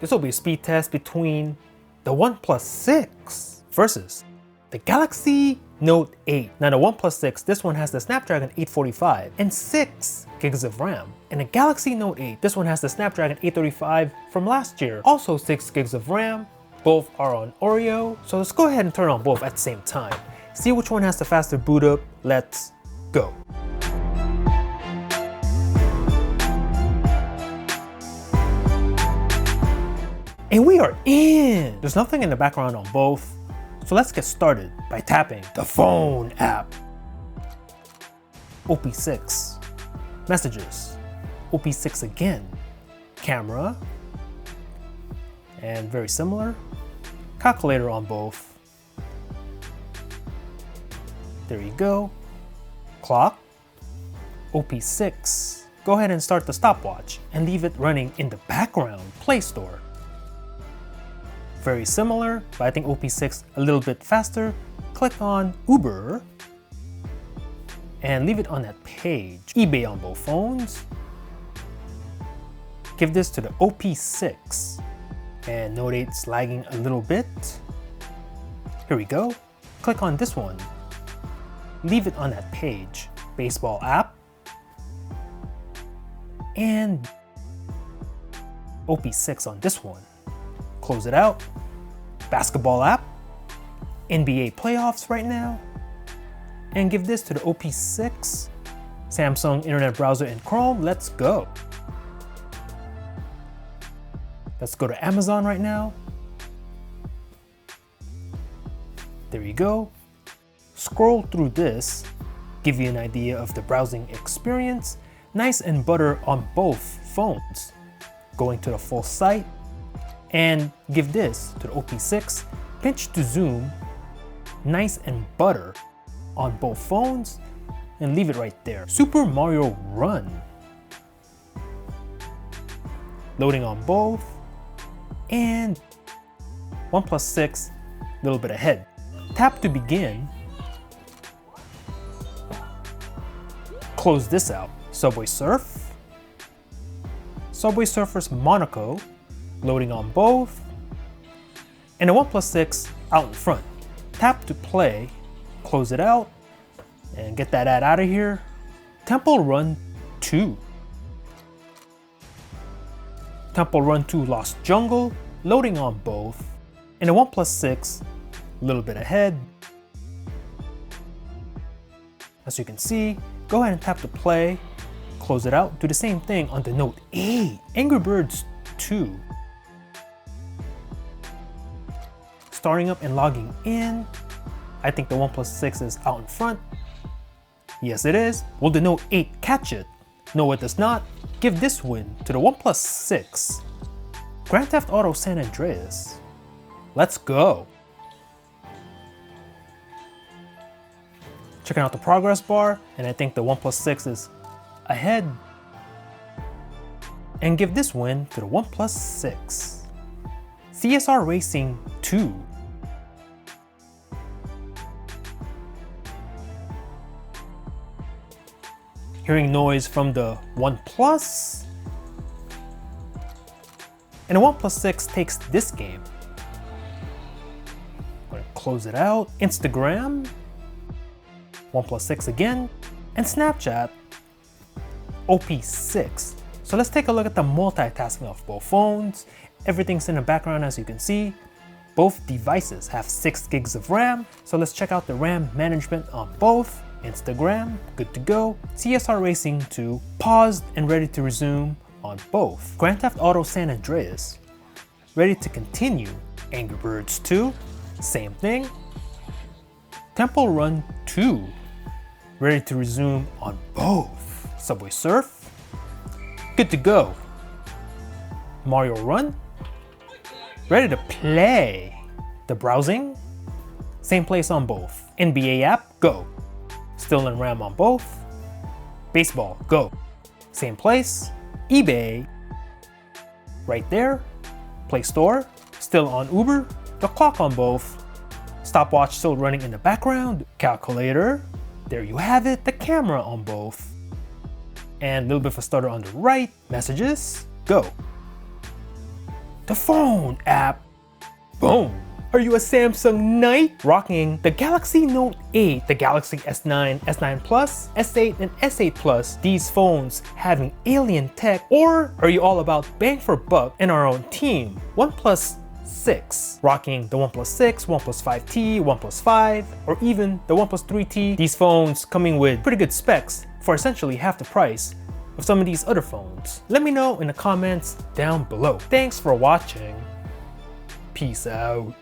This will be a speed test between the OnePlus 6 versus the Galaxy Note 8. Now the OnePlus 6, this one has the Snapdragon 845 and 6 gigs of RAM. And the Galaxy Note 8, this one has the Snapdragon 835 from last year, also 6 gigs of RAM. Both are on Oreo. So let's go ahead and turn on both at the same time. See which one has the faster boot up. Let's go. And we are in! There's nothing in the background on both, so let's get started by tapping the phone app. OP6, messages, OP6 again, camera, and very similar, calculator on both. There you go, clock, OP6. Go ahead and start the stopwatch and leave it running in the background, Play Store. Very similar, but I think OP6 a little bit faster. Click on Uber and leave it on that page. eBay on both phones. Give this to the OP6. And Note 8's lagging a little bit. Here we go. Click on this one. Leave it on that page. Baseball app. And OP6 on this one. Close it out. Basketball app, NBA playoffs right now, and give this to the OP6, Samsung internet browser and Chrome. Let's go. Let's go to Amazon right now. There you go. Scroll through this, give you an idea of the browsing experience. Nice and butter on both phones. Going to the full site, and give this to the OP6, pinch to zoom, nice and butter on both phones, and leave it right there. Super Mario Run. Loading on both, and OnePlus 6, a little bit ahead. Tap to begin. Close this out. Subway Surf. Subway Surfers Monaco. Loading on both, and the OnePlus 6 out in front. Tap to play, close it out, and get that ad out of here. Temple Run 2. Temple Run 2 Lost Jungle, loading on both, and the OnePlus 6, a little bit ahead. As you can see, go ahead and tap to play, close it out. Do the same thing on the Note 8. Angry Birds 2. Starting up and logging in. I think the OnePlus 6 is out in front. Yes, it is. Will the Note 8 catch it? No, it does not. Give this win to the OnePlus 6. Grand Theft Auto San Andreas. Let's go. Checking out the progress bar, and I think the OnePlus 6 is ahead. And give this win to the OnePlus 6. CSR Racing 2. Hearing noise from the OnePlus. And the OnePlus 6 takes this game. I'm going to close it out. Instagram. OnePlus 6 again. And Snapchat. OP6. So let's take a look at the multitasking of both phones. Everything's in the background as you can see. Both devices have 6 gigs of RAM. So let's check out the RAM management on both. Instagram, good to go. CSR Racing 2, paused and ready to resume on both. Grand Theft Auto San Andreas, ready to continue. Angry Birds 2, same thing. Temple Run 2, ready to resume on both. Subway Surf, good to go. Mario Run, ready to play. The browsing, same place on both. NBA app, go. Still in RAM on both. Baseball, go. Same place. eBay, right there. Play Store, still on Uber. The clock on both. Stopwatch still running in the background. Calculator, there you have it. The camera on both. And a little bit of a stutter on the right. Messages, go. the phone app. Boom! Are you a Samsung Knight rocking the Galaxy Note 8, the Galaxy S9, S9 Plus, S8, and S8 Plus, these phones having alien tech? Or are you all about bang for buck in our own team, OnePlus 6, rocking the OnePlus 6, OnePlus 5T, OnePlus 5, or even the OnePlus 3T, these phones coming with pretty good specs for essentially half the price of some of these other phones? Let me know in the comments down below. Thanks for watching. Peace out.